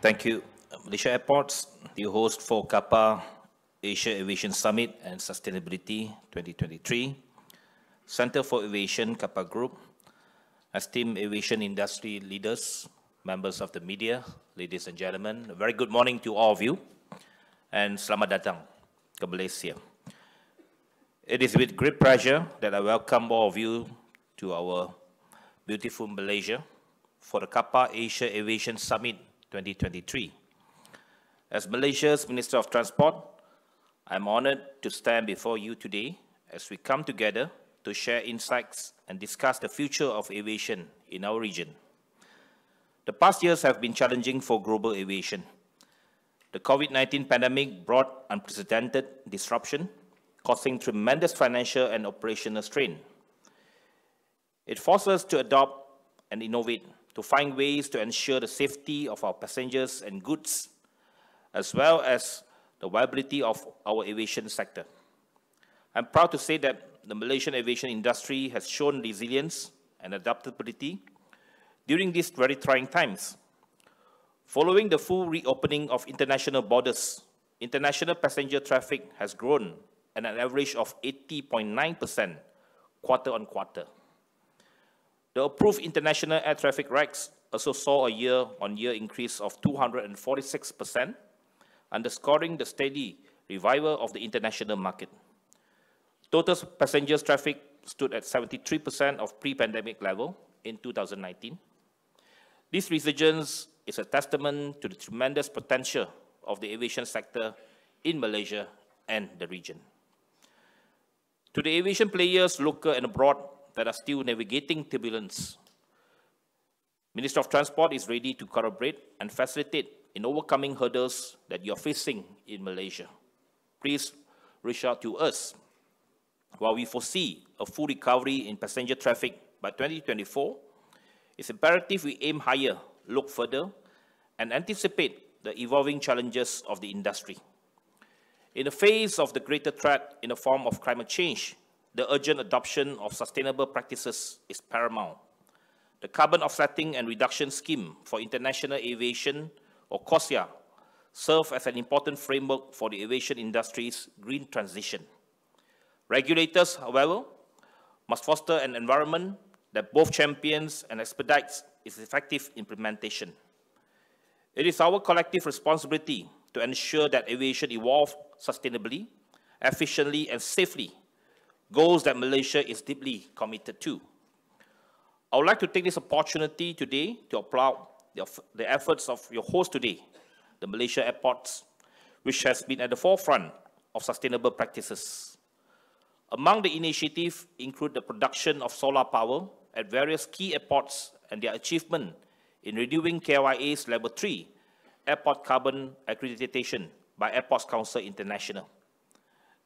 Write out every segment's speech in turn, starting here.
Thank you. Malaysia Airports, the host for CAPA Asia Aviation Summit and Sustainability 2023, Center for Aviation, CAPA Group, esteemed aviation industry leaders, members of the media, ladies and gentlemen, a very good morning to all of you, and selamat datang ke Malaysia. It is with great pleasure that I welcome all of you to our beautiful Malaysia for the CAPA Asia Aviation Summit 2023. As Malaysia's Minister of Transport, I'm honored to stand before you today as we come together to share insights and discuss the future of aviation in our region. The past years have been challenging for global aviation. The COVID-19 pandemic brought unprecedented disruption, causing tremendous financial and operational strain. It forced us to adopt and innovate, to find ways to ensure the safety of our passengers and goods, as well as the viability of our aviation sector. I'm proud to say that the Malaysian aviation industry has shown resilience and adaptability during these very trying times. Following the full reopening of international borders, international passenger traffic has grown at an average of 80.9% quarter on quarter. The approved international air traffic regs also saw a year-on-year increase of 246%, underscoring the steady revival of the international market. Total passengers traffic stood at 73% of pre-pandemic level in 2019. This resurgence is a testament to the tremendous potential of the aviation sector in Malaysia and the region. To the aviation players, local and abroad, that are still navigating turbulence, Minister of Transport is ready to collaborate and facilitate in overcoming hurdles that you are facing in Malaysia. Please reach out to us. While we foresee a full recovery in passenger traffic by 2024, it's imperative we aim higher, look further, and anticipate the evolving challenges of the industry. In the face of the greater threat in the form of climate change, the urgent adoption of sustainable practices is paramount. The Carbon Offsetting and Reduction Scheme for International Aviation, or KLIA, serve as an important framework for the aviation industry's green transition. Regulators, however, must foster an environment that both champions and expedites its effective implementation. It is our collective responsibility to ensure that aviation evolves sustainably, efficiently, and safely, goals that Malaysia is deeply committed to. I would like to take this opportunity today to applaud the efforts of your host today, the Malaysia Airports, which has been at the forefront of sustainable practices. Among the initiatives include the production of solar power at various key airports and their achievement in renewing KLIA's Level 3 Airport Carbon Accreditation by Airports Council International.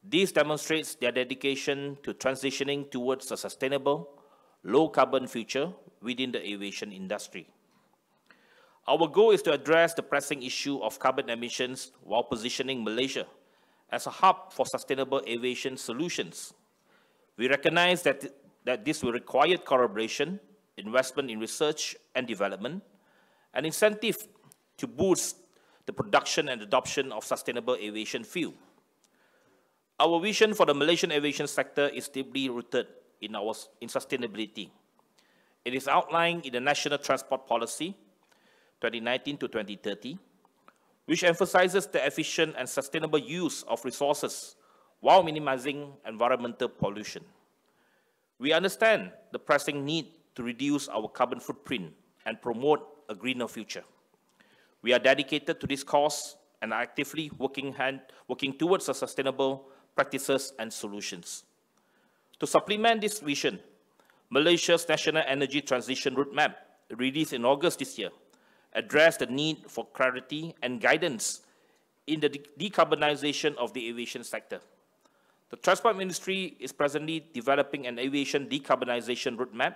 This demonstrates their dedication to transitioning towards a sustainable, low-carbon future within the aviation industry. Our goal is to address the pressing issue of carbon emissions while positioning Malaysia as a hub for sustainable aviation solutions. We recognize that this will require collaboration, investment in research and development, and incentive to boost the production and adoption of sustainable aviation fuel. Our vision for the Malaysian aviation sector is deeply rooted in sustainability. It is outlined in the National Transport Policy 2019 to 2030, which emphasizes the efficient and sustainable use of resources while minimizing environmental pollution. We understand the pressing need to reduce our carbon footprint and promote a greener future. We are dedicated to this cause and are actively working towards a sustainable practices and solutions. To supplement this vision, Malaysia's National Energy Transition Roadmap, released in August this year, addressed the need for clarity and guidance in the decarbonization of the aviation sector. The Transport Ministry is presently developing an aviation decarbonization roadmap,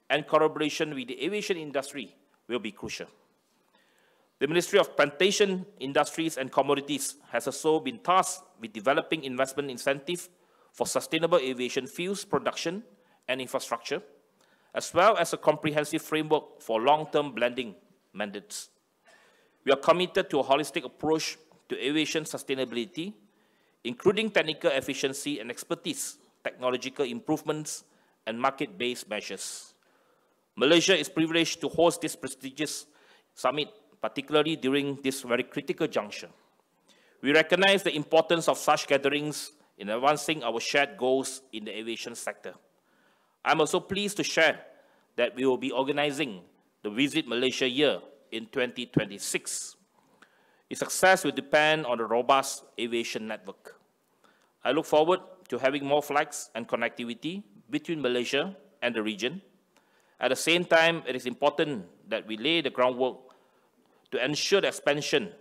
and collaboration with the aviation industry will be crucial. The Ministry of Plantation, Industries and Commodities has also been tasked with developing investment incentives for sustainable aviation fuels production and infrastructure, as well as a comprehensive framework for long-term blending mandates. We are committed to a holistic approach to aviation sustainability, including technical efficiency and expertise, technological improvements, and market-based measures. Malaysia is privileged to host this prestigious summit, particularly during this very critical juncture. We recognize the importance of such gatherings in advancing our shared goals in the aviation sector. I'm also pleased to share that we will be organizing the Visit Malaysia Year in 2026. Its success will depend on a robust aviation network. I look forward to having more flights and connectivity between Malaysia and the region. At the same time, it is important that we lay the groundwork to ensure the expansion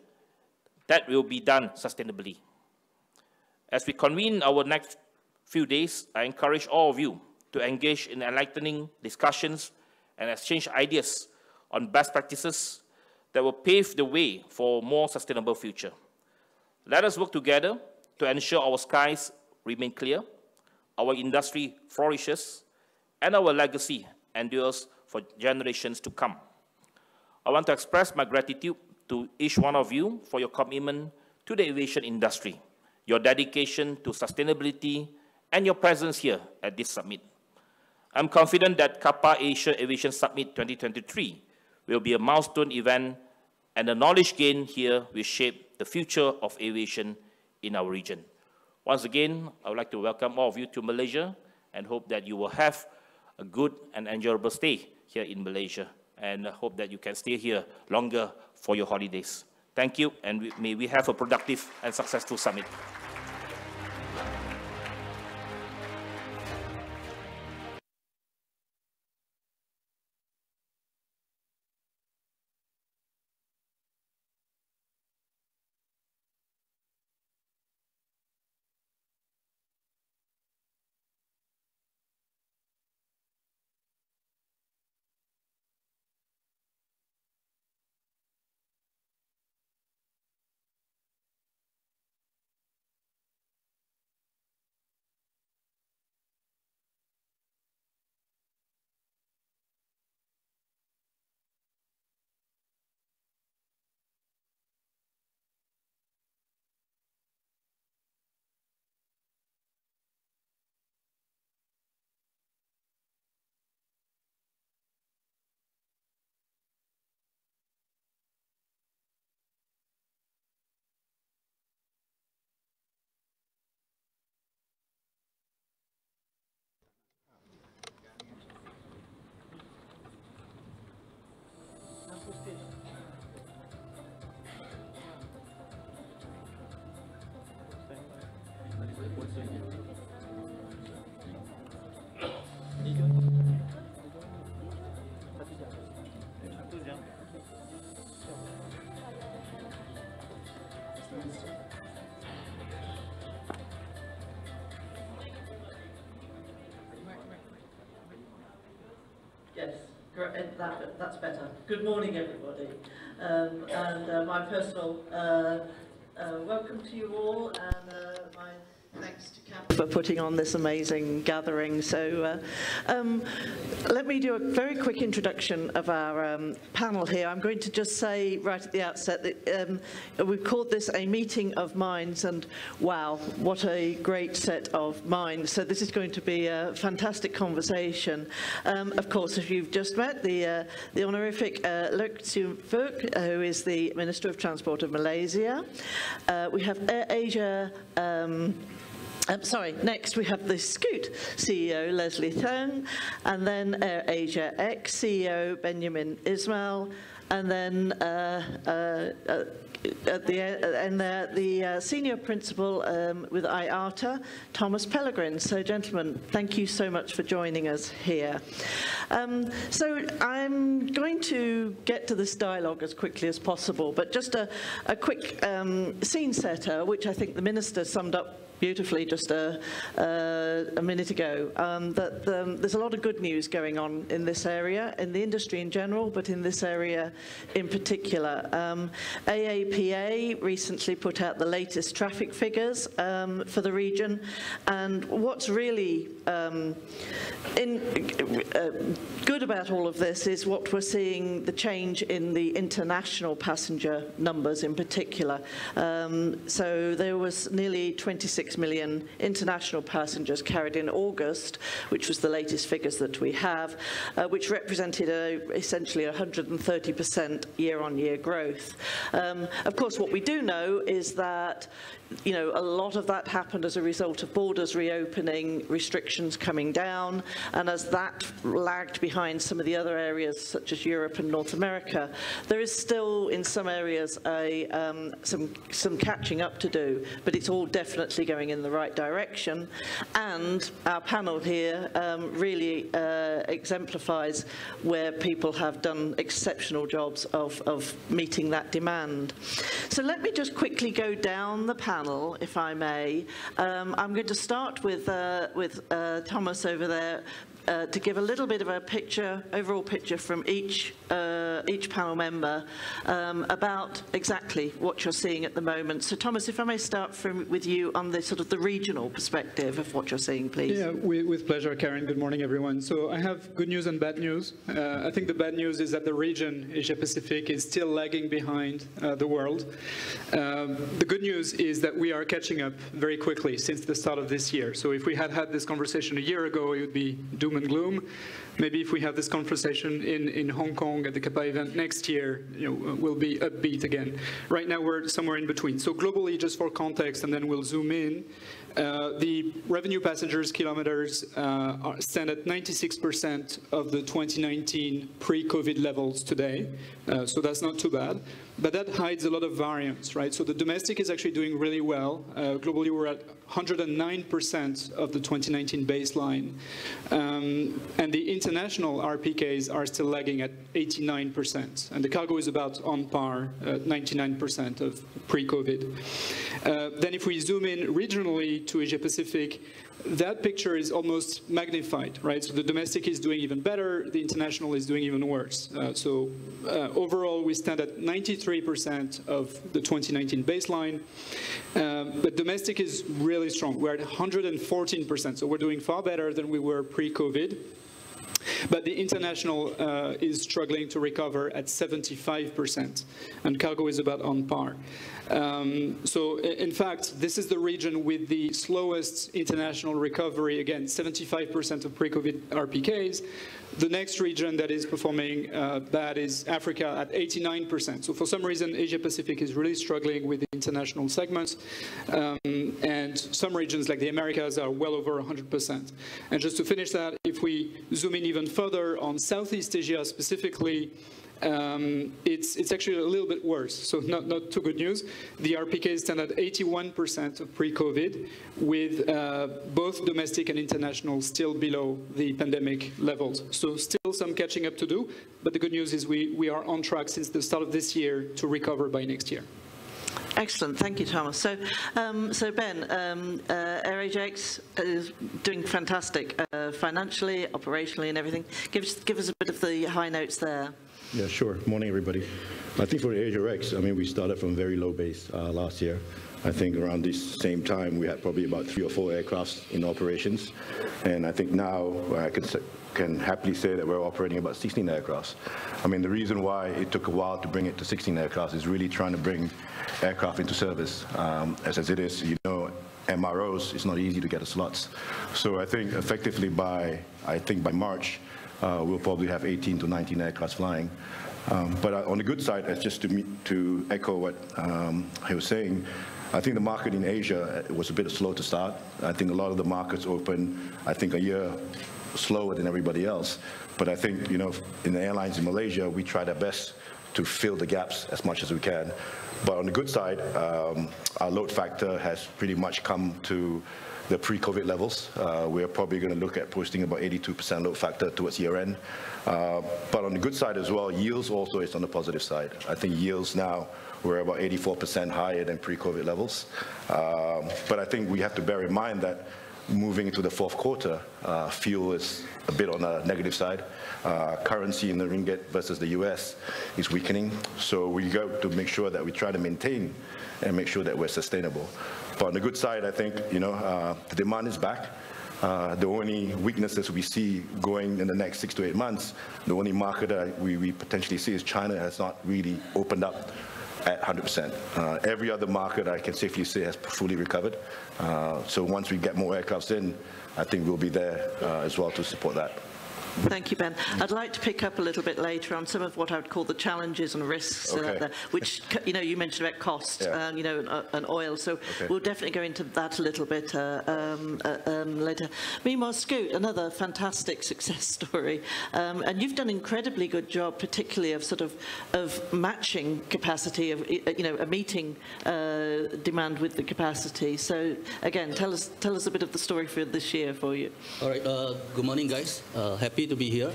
that will be done sustainably. As we convene our next few days, I encourage all of you to engage in enlightening discussions and exchange ideas on best practices that will pave the way for a more sustainable future. Let us work together to ensure our skies remain clear, our industry flourishes, and our legacy endures for generations to come. I want to express my gratitude to each one of you for your commitment to the aviation industry, your dedication to sustainability, and your presence here at this summit. I'm confident that CAPA Asia Aviation Summit 2023 will be a milestone event, and the knowledge gained here will shape the future of aviation in our region. Once again, I would like to welcome all of you to Malaysia and hope that you will have a good and enjoyable stay here in Malaysia, and hope that you can stay here longer for your holidays. Thank you, and may we have a productive and successful summit. Yes, great. That's better. Good morning, everybody. My personal welcome to you all, and my thanks to CAPA for putting on this amazing gathering. So let me do a very quick introduction of our panel here. I'm going to just say right at the outset that we've called this a meeting of minds, and wow, what a great set of minds. So this is going to be a fantastic conversation. Of course, if you've just met the honorific LANGSUNG, who is the Minister of Transport of Malaysia. We have AirAsia. Next we have the Scoot CEO, Leslie Thong, and then AirAsia ex-CEO, Benjamin Ismail, and then the senior principal with IATA, Thomas Pellegrin. So, gentlemen, thank you so much for joining us here. So I'm going to get to this dialogue as quickly as possible, but just a quick scene setter, which I think the Minister summed up beautifully just a minute ago, that there's a lot of good news going on in this area, in the industry in general, but in this area in particular. AAPA recently put out the latest traffic figures for the region, and what's really good about all of this is what we're seeing, the change in the international passenger numbers in particular. So there was nearly 26 million international passengers carried in August, which was the latest figures that we have, which represented essentially 130% year-on-year growth. Of course, what we do know is that a lot of that happened as a result of borders reopening, restrictions coming down, and as that lagged behind some of the other areas such as Europe and North America, there is still in some areas some catching up to do, but it's all definitely going in the right direction. And our panel here really exemplifies where people have done exceptional jobs of meeting that demand. So let me just quickly go down the panel, if I may. I'm going to start with Thomas over there to give a little bit of a picture, overall picture from each panel member about exactly what you're seeing at the moment. So Thomas, if I may start with you on the sort of the regional perspective of what you're seeing, please. Yeah, with pleasure, Karen. Good morning, everyone. So I have good news and bad news. I think the bad news is that the region, Asia Pacific, is still lagging behind the world. The good news is that we are catching up very quickly since the start of this year. So if we had had this conversation a year ago, it would be doom and gloom. Maybe if we have this conversation in Hong Kong at the CAPA event next year, we'll be upbeat again. Right now we're somewhere in between. So globally, just for context, and then we'll zoom in, the revenue passengers kilometers stand at 96% of the 2019 pre-COVID levels today. So that's not too bad. But that hides a lot of variance, right? So the domestic is actually doing really well. Globally, we're at 109% of the 2019 baseline. And the international RPKs are still lagging at 89%. And the cargo is about on par, 99% of pre-COVID. Then if we zoom in regionally to Asia Pacific, that picture is almost magnified, right? So the domestic is doing even better, the international is doing even worse. Overall, we stand at 93% of the 2019 baseline, but domestic is really strong. We're at 114%, so we're doing far better than we were pre-COVID. But the international is struggling to recover at 75%, and cargo is about on par. So in fact, this is the region with the slowest international recovery, again, 75% of pre-COVID RPKs. The next region that is performing bad is Africa at 89%. So for some reason, Asia Pacific is really struggling with the international segments. And some regions like the Americas are well over 100%. And just to finish that, if we zoom in even further on Southeast Asia specifically, it's actually a little bit worse, so not too good news. The RPKs stand at 81% of pre-COVID, with both domestic and international still below the pandemic levels. So still some catching up to do, but the good news is we are on track since the start of this year to recover by next year. Excellent, thank you, Thomas. So, Ben, AirAsiaX is doing fantastic financially, operationally, and everything. Give us a bit of the high notes there. Yeah, sure. Morning, everybody. I think for AirAsiaX, I mean, we started from a very low base last year. I think around this same time, we had probably about 3 or 4 aircrafts in operations. And I think now I can happily say that we're operating about 16 aircrafts. I mean, the reason why it took a while to bring it to 16 aircrafts is really trying to bring aircraft into service. As it is, MROs, it's not easy to get the slots. So I think effectively by March, we'll probably have 18 to 19 aircrafts flying. But on the good side, just to echo what he was saying, I think the market in Asia was a bit slow to start. I think a lot of the markets opened, I think, a year slower than everybody else. But I think, in the airlines in Malaysia, we tried our best to fill the gaps as much as we can. But on the good side, our load factor has pretty much come to the pre-COVID levels. We're probably going to look at posting about 82% load factor towards year end. But on the good side as well, yields also is on the positive side. I think yields now, we're about 84% higher than pre-COVID levels. But I think we have to bear in mind that moving into the fourth quarter, fuel is a bit on the negative side. Currency in the ringgit versus the US is weakening. So we got to make sure that we try to maintain and make sure that we're sustainable. But on the good side, I think, the demand is back. The only weaknesses we see going in the next 6 to 8 months, the only market that we potentially see is China has not really opened up at 100%. Every other market, I can safely say, has fully recovered. So once we get more aircrafts in, I think we'll be there as well to support that. Thank you, Ben. I'd like to pick up a little bit later on some of what I would call the challenges and risks, which, you mentioned about cost, and oil, so we'll definitely go into that a little bit later. Meanwhile, Scoot, another fantastic success story, and you've done an incredibly good job, particularly of matching capacity, of meeting demand with the capacity. So again, tell us a bit of the story for this year for you. All right. Good morning, guys. Happy to be here.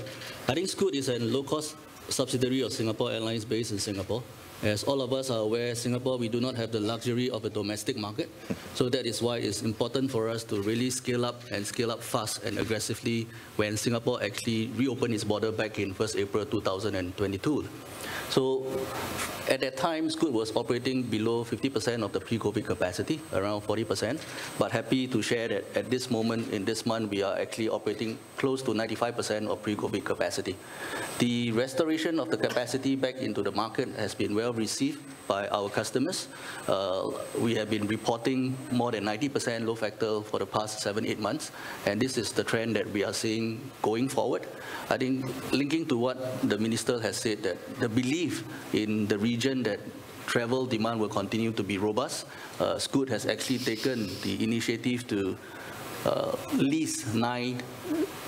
I think Scoot is a low-cost subsidiary of Singapore Airlines based in Singapore. As all of us are aware, Singapore, we do not have the luxury of a domestic market. So that is why it's important for us to really scale up fast and aggressively when Singapore actually reopened its border back in 1st April 2022. So at that time, Scoot was operating below 50% of the pre-COVID capacity, around 40%. But happy to share that at this moment, in this month, we are actually operating close to 95% of pre-COVID capacity. The restoration of the capacity back into the market has been well received by our customers. We have been reporting more than 90% load factor for the past 7-8 months, and this is the trend that we are seeing going forward. I think linking to what the minister has said, that the belief in the region that travel demand will continue to be robust, Scoot has actually taken the initiative to lease 9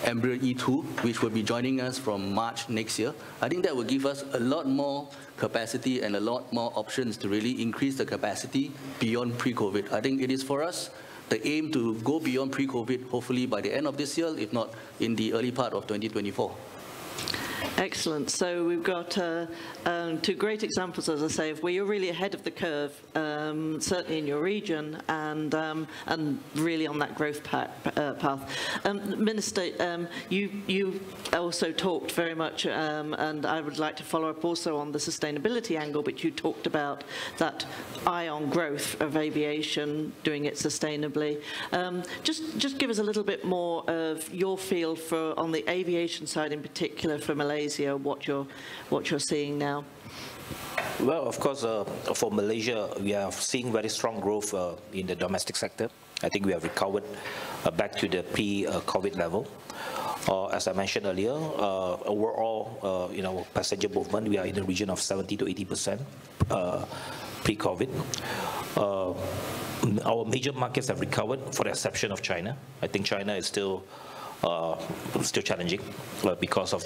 Embraer E2, which will be joining us from March next year. I think that will give us a lot more capacity and a lot more options to really increase the capacity beyond pre-COVID. I think it is for us the aim to go beyond pre-COVID, hopefully by the end of this year, if not in the early part of 2024. Excellent. So we've got 2 great examples, as I say, of where you're really ahead of the curve, certainly in your region, and really on that growth path. Minister, you also talked very much, and I would like to follow up also on the sustainability angle, but you talked about that eye on growth of aviation, doing it sustainably. Just give us a little bit more of your feel for on the aviation side in particular for Malaysia, what you're seeing now. Well, of course, for Malaysia, we are seeing very strong growth in the domestic sector. I think we have recovered back to the pre-COVID level. As I mentioned earlier, overall, passenger movement, we are in the region of 70 to 80% pre-COVID. Our major markets have recovered, for the exception of China. I think China is still challenging because of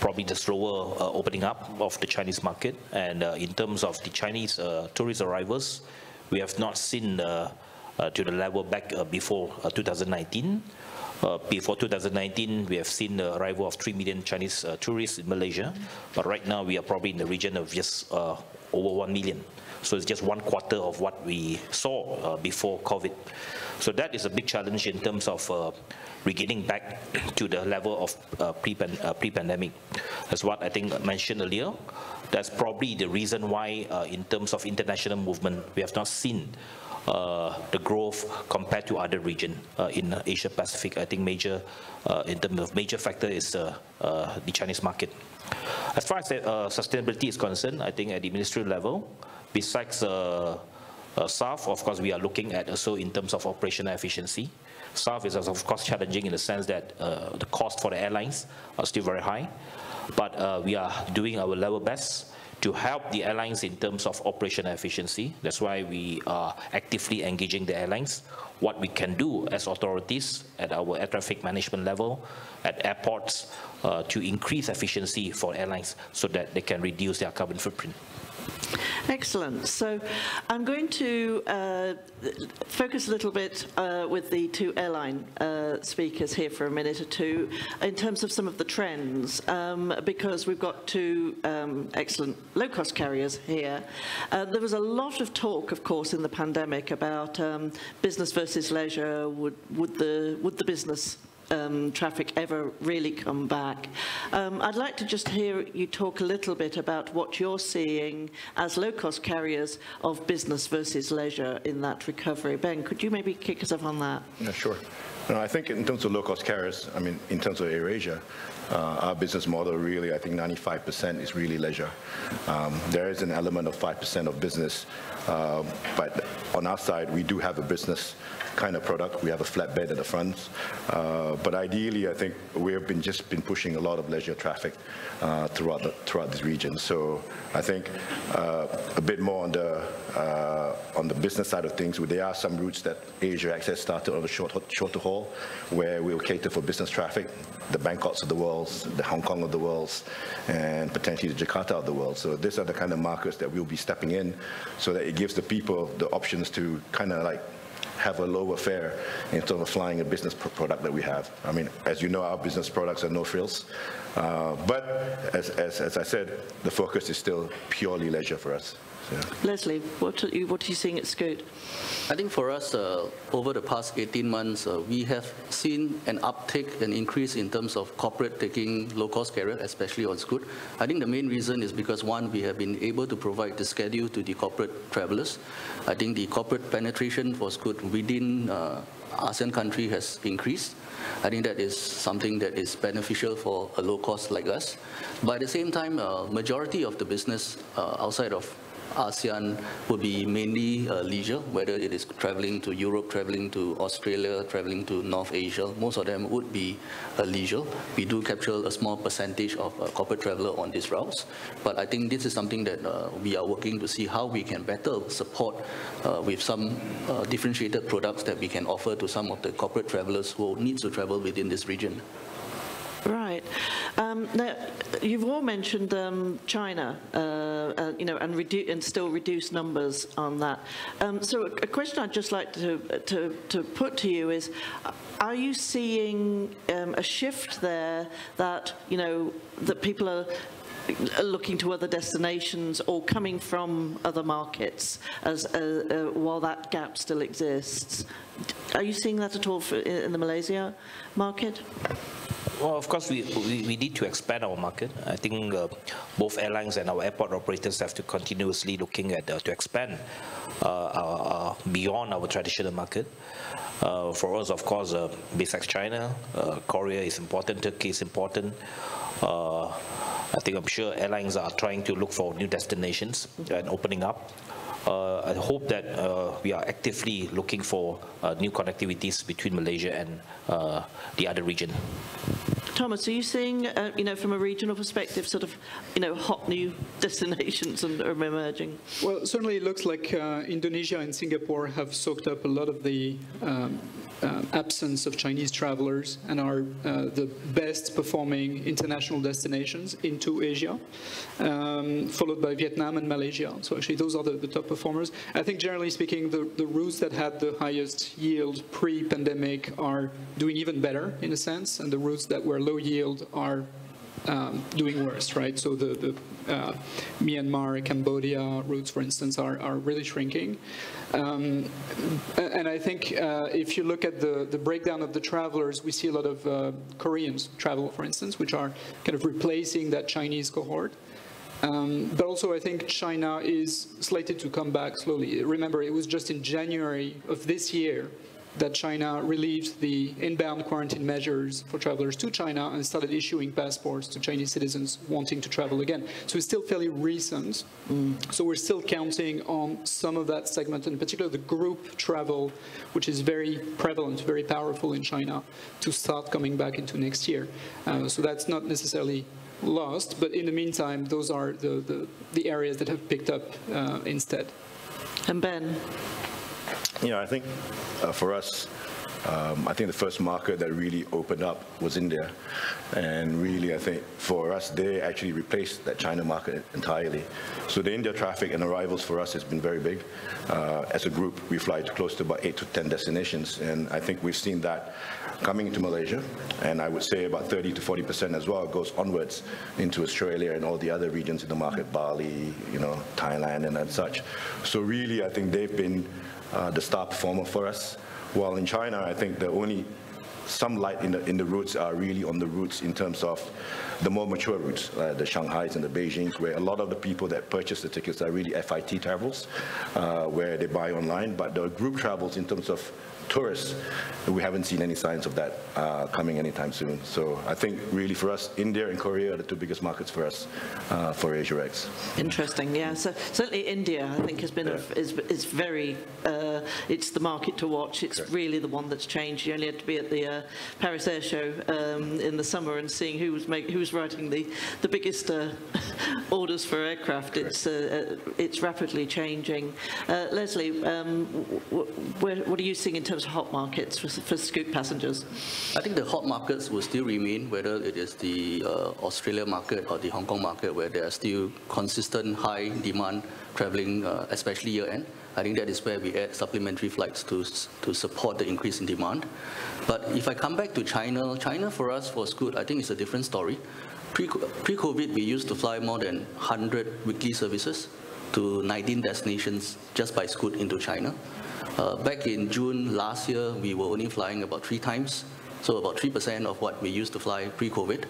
probably the slower opening up of the Chinese market. And in terms of the Chinese tourist arrivals, we have not seen to the level back before 2019. Before 2019, we have seen the arrival of 3 million Chinese tourists in Malaysia. But right now, we are probably in the region of just over 1 million. So it's just 1/4 of what we saw before COVID. So that is a big challenge in terms of regaining back to the level of pre-pandemic. That's what I think I mentioned earlier. That's probably the reason why in terms of international movement, we have not seen the growth compared to other regions in Asia Pacific. I think in terms of major factor is the Chinese market. As far as sustainability is concerned, I think at the ministerial level, besides SAF, of course, we are looking at also in terms of operational efficiency. SAF is, of course, challenging in the sense that the cost for the airlines are still very high. But we are doing our level best to help the airlines in terms of operational efficiency. That's why we are actively engaging the airlines. What we can do as authorities at our air traffic management level, at airports, to increase efficiency for airlines so that they can reduce their carbon footprint. Excellent. So I'm going to focus a little bit with the two airline speakers here for a minute or two in terms of some of the trends, because we've got two excellent low-cost carriers here. There was a lot of talk, of course, in the pandemic about business versus leisure. Would the business traffic ever really come back? I'd like to just hear you talk a little bit about what you're seeing as low-cost carriers of business versus leisure in that recovery. Ben, could you maybe kick us off on that? Yeah, sure. No, I think in terms of low-cost carriers, I mean, in terms of AirAsia, our business model really, I think 95% is really leisure. There is an element of 5% of business, but on our side, we do have a business kind of product. We have a flatbed at the front, but ideally, I think we have just been pushing a lot of leisure traffic throughout this region. So I think a bit more on the business side of things. There are some routes that Asia Access started on the shorter haul, where we'll cater for business traffic, the Bangkoks of the world, the Hong Kong of the world, and potentially the Jakarta of the world. So these are the kind of markets that we'll be stepping in, so that it gives the people the options to kind of like have a lower fare in terms of flying a business product that we have. I mean, as you know, our business products are no frills, but as I said, the focus is still purely leisure for us. Yeah. Leslie, what are you seeing at Scoot? I think for us, over the past 18 months, we have seen an uptick, an increase in terms of corporate taking low-cost carrier, especially on Scoot. I think the main reason is because, one, we have been able to provide the schedule to the corporate travelers. I think the corporate penetration for Scoot within ASEAN country has increased. I think that is something that is beneficial for a low cost like us. But at the same time, majority of the business outside of ASEAN would be mainly leisure, whether it is traveling to Europe, traveling to Australia, traveling to North Asia. Most of them would be leisure. We do capture a small percentage of corporate traveler on these routes. But I think this is something that we are working to see how we can better support with some differentiated products that we can offer to some of the corporate travelers who need to travel within this region. Right. Now, you've all mentioned China, and still reduced numbers on that. So a question I'd just like to put to you is, are you seeing a shift there that, that people are looking to other destinations or coming from other markets while that gap still exists? Are you seeing that at all in the Malaysia market? Well, of course, we need to expand our market. I think both airlines and our airport operators have to continuously looking at to expand beyond our traditional market. For us, of course, besides China, Korea is important, Turkey is important. I'm sure airlines are trying to look for new destinations and opening up. I hope that we are actively looking for new connectivities between Malaysia and the other region. Thomas, are you seeing, from a regional perspective, sort of, hot new destinations are emerging? Well, certainly it looks like Indonesia and Singapore have soaked up a lot of the absence of Chinese travelers and are the best performing international destinations into Asia, followed by Vietnam and Malaysia. So actually those are the top performers. I think generally speaking, the routes that had the highest yield pre-pandemic are doing even better in a sense, and the routes that were low yield are doing worse, right? So the Myanmar, Cambodia routes, for instance, are really shrinking. And I think if you look at the breakdown of the travelers, we see a lot of Koreans travel, for instance, which are kind of replacing that Chinese cohort. But also I think China is slated to come back slowly. Remember, it was just in January of this year that China relieved the inbound quarantine measures for travelers to China and started issuing passports to Chinese citizens wanting to travel again. So it's still fairly recent. So we're still counting on some of that segment, in particular the group travel, which is very prevalent, very powerful in China, to start coming back into next year. So that's not necessarily lost, but in the meantime, those are the areas that have picked up instead. And Ben? I think for us, I think the first market that really opened up was India. And really, I think for us, they actually replaced that China market entirely. So the India traffic and arrivals for us has been very big. As a group, we fly to close to about 8 to 10 destinations. And I think we've seen that coming into Malaysia. And I would say about 30 to 40% as well goes onwards into Australia and all the other regions in the market, Bali, Thailand and such. So really, I think they've been the star performer for us. While in China, I think the only some light in the routes are really on the routes in terms of the more mature routes, the Shanghais and the Beijings, where a lot of the people that purchase the tickets are really FIT travels, where they buy online. But the group travels in terms of tourists, we haven't seen any signs of that coming anytime soon. So I think really for us, India and Korea are the two biggest markets for us for AsiaX. Interesting, yeah. So certainly India, I think, has been is very. It's the market to watch. It's really the one that's changed. You only had to be at the Paris Air Show in the summer and seeing who was writing the biggest orders for aircraft. It's rapidly changing. Leslie, what are you seeing in terms of hot markets for Scoot passengers? I think the hot markets will still remain, whether it is the Australia market or the Hong Kong market, where there are still consistent high demand traveling, especially year-end. I think that is where we add supplementary flights to support the increase in demand. But if I come back to China for us, for Scoot, I think it's a different story. Pre-COVID, we used to fly more than 100 weekly services to 19 destinations just by Scoot into China. Back in June last year, we were only flying about 3 times, so about 3% of what we used to fly pre-COVID.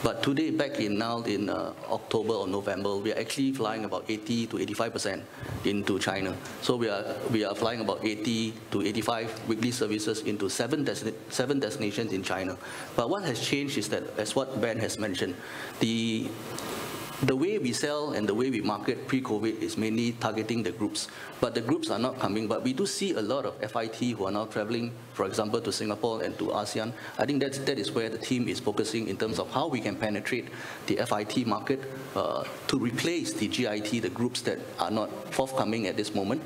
But today, back in October or November, we are actually flying about 80 to 85% into China. So we are flying about 80 to 85 weekly services into 7 destinations in China. But what has changed is that, as what Ben has mentioned, the way we sell and the way we market pre-COVID is mainly targeting the groups. But the groups are not coming. But we do see a lot of FIT who are now traveling, for example, to Singapore and to ASEAN. I think that is where the team is focusing in terms of how we can penetrate the FIT market to replace the GIT, the groups that are not forthcoming at this moment.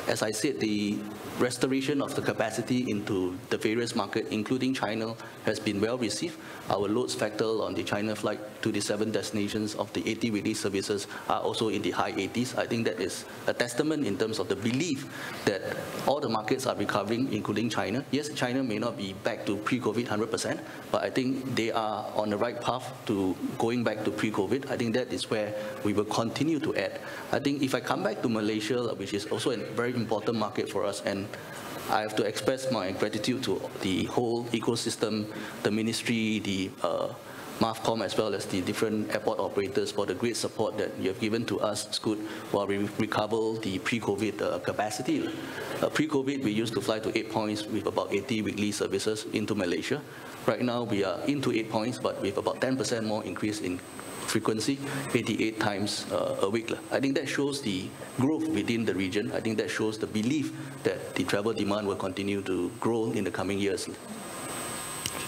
As I said, the restoration of the capacity into the various markets, including China, has been well received. Our loads factor on the China flight to the 7 destinations of the 80 weekly services are also in the high 80s. I think that is a testament in terms of the belief that all the markets are recovering, including China. Yes, China may not be back to pre-COVID 100%, but I think they are on the right path to going back to pre-COVID. I think that is where we will continue to add. I think if I come back to Malaysia, which is also a very important market for us, and I have to express my gratitude to the whole ecosystem, the ministry, the MAVCOM, as well as the different airport operators for the great support that you have given to us, Scoot, while we recover the pre-COVID capacity. Pre-COVID, we used to fly to 8 points with about 80 weekly services into Malaysia. Right now, we are into 8 points, but with about 10% more increase in frequency, 88 times a week. I think that shows the growth within the region. I think that shows the belief that the travel demand will continue to grow in the coming years.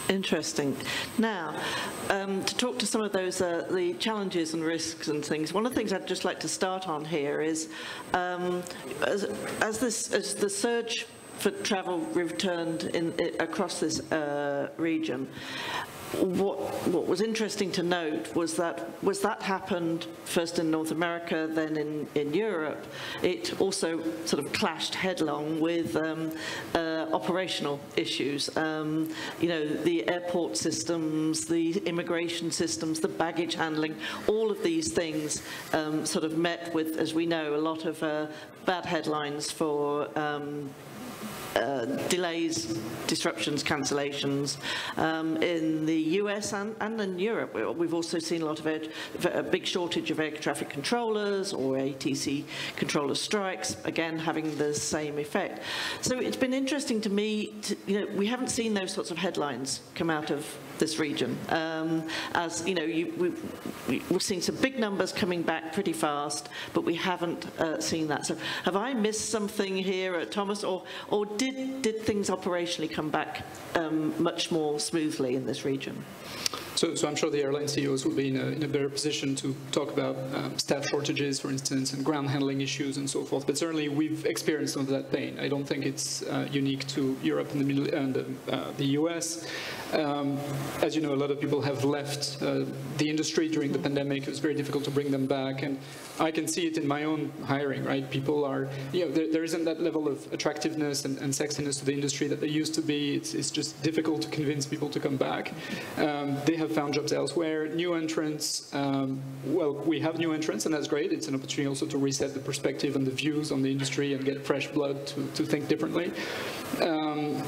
Interesting. Now, to talk to some of those the challenges and risks and things, one of the things I'd just like to start on here is as the surge for travel returned across this region, what was interesting to note was that happened first in North America, then in Europe. It also sort of clashed headlong with operational issues. The airport systems, the immigration systems, the baggage handling, all of these things sort of met with, as we know, a lot of bad headlines for delays, disruptions, cancellations. In the US and in Europe, we've also seen a lot of a big shortage of air traffic controllers or ATC controller strikes, again having the same effect. So it's been interesting to me, we haven't seen those sorts of headlines come out of this region. As you know, we've seen some big numbers coming back pretty fast, but we haven't seen that. So have I missed something here, Thomas, or did things operationally come back much more smoothly in this region? So I'm sure the airline CEOs will be in a better position to talk about staff shortages, for instance, and ground handling issues and so forth. But certainly we've experienced some of that pain. I don't think it's unique to Europe and the Middle and the US. As you know, a lot of people have left the industry during the pandemic. It was very difficult to bring them back, and I can see it in my own hiring. Right, people are, there isn't that level of attractiveness and sexiness to the industry that there used to be. It's just difficult to convince people to come back. They have found jobs elsewhere. New entrants, well, we have new entrants, and that's great. It's an opportunity also to reset the perspective and the views on the industry and get fresh blood to think differently.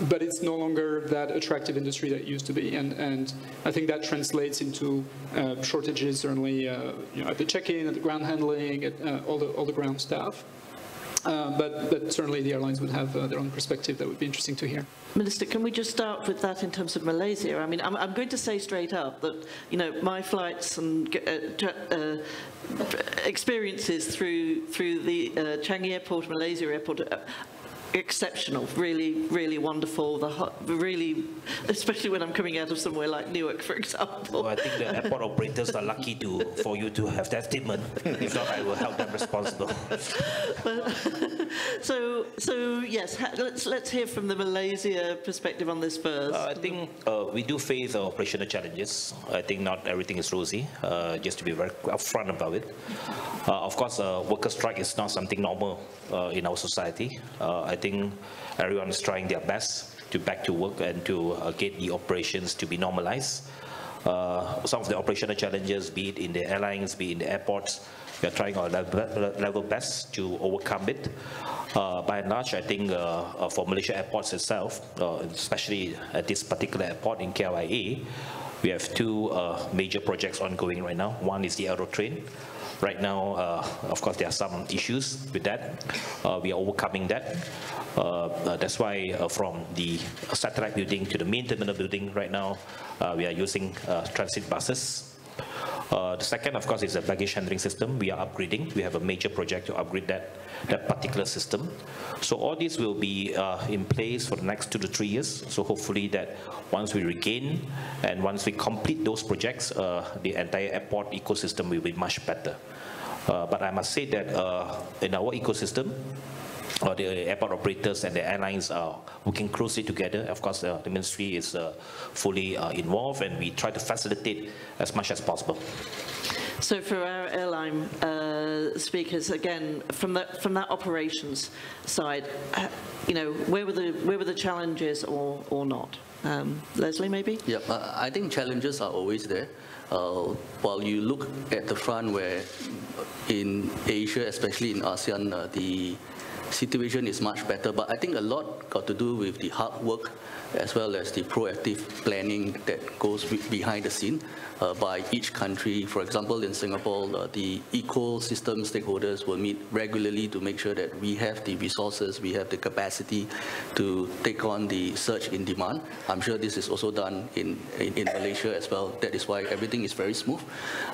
But it's no longer that attractive industry that it used to be, and I think that translates into shortages, certainly at the check-in, at the ground handling, at all the ground staff. But certainly the airlines would have their own perspective that would be interesting to hear. Minister, can we just start with that in terms of Malaysia? I mean, I'm going to say straight up that, my flights and experiences through the Changi Airport, Malaysia Airport, exceptional, really wonderful. Really, especially when I'm coming out of somewhere like Newark, for example. Well, I think the airport operators are lucky for you to have that statement. If not, I will help them responsible. So yes, let's hear from the Malaysia perspective on this first. I think we do face operational challenges. I think not everything is rosy. Just to be very upfront about it. Of course, worker strike is not something normal in our society. I think everyone is trying their best to back to work and to get the operations to be normalized. Some of the operational challenges, be it in the airlines, be it in the airports, we are trying our level best to overcome it. By and large, I think for Malaysia airports itself, especially at this particular airport in KLIA, we have two major projects ongoing right now. One is the Aero train. Right now, of course, there are some issues with that. We are overcoming that. That's why from the satellite building to the main terminal building right now, we are using transit buses. The second, of course, is a baggage handling system. We are upgrading. We have a major project to upgrade that particular system. So all these will be in place for the next 2 to 3 years. So hopefully that once we regain and once we complete those projects, the entire airport ecosystem will be much better. But I must say that in our ecosystem, the airport operators and the airlines are working closely together. Of course, the ministry is fully involved, and we try to facilitate as much as possible. So for our airline speakers, again, from that operations side, where were the challenges or not? Leslie, maybe? Yeah, I think challenges are always there. While you look at the front, where in Asia, especially in ASEAN, the situation is much better, but I think a lot got to do with the hard work as well as the proactive planning that goes behind the scene by each country. For example, in Singapore, the ecosystem stakeholders will meet regularly to make sure that we have the resources, we have the capacity to take on the surge in demand. I'm sure this is also done in Malaysia as well. That is why everything is very smooth.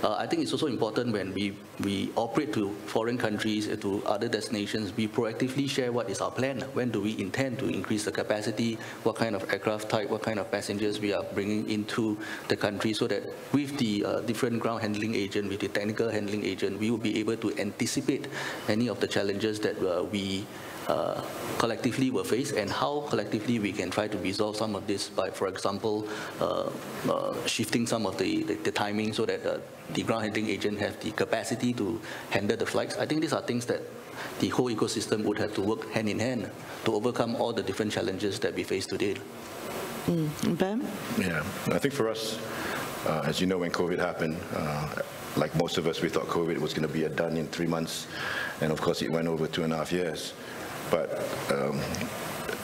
I think it's also important when we operate to foreign countries, to other destinations, we proactively share what is our plan. When do we intend to increase the capacity, what kind of aircraft type, what kind of passengers we are bringing into the country, so that with the different ground handling agent, with the technical handling agent, we will be able to anticipate any of the challenges that we collectively will face, and how collectively we can try to resolve some of this by, for example, shifting some of the timing so that the ground handling agent have the capacity to handle the flights. I think these are things that the whole ecosystem would have to work hand in hand to overcome all the different challenges that we face today. Ben? Yeah, I think for us, as you know, when COVID happened, like most of us, we thought COVID was going to be done in 3 months, and of course it went over 2.5 years. But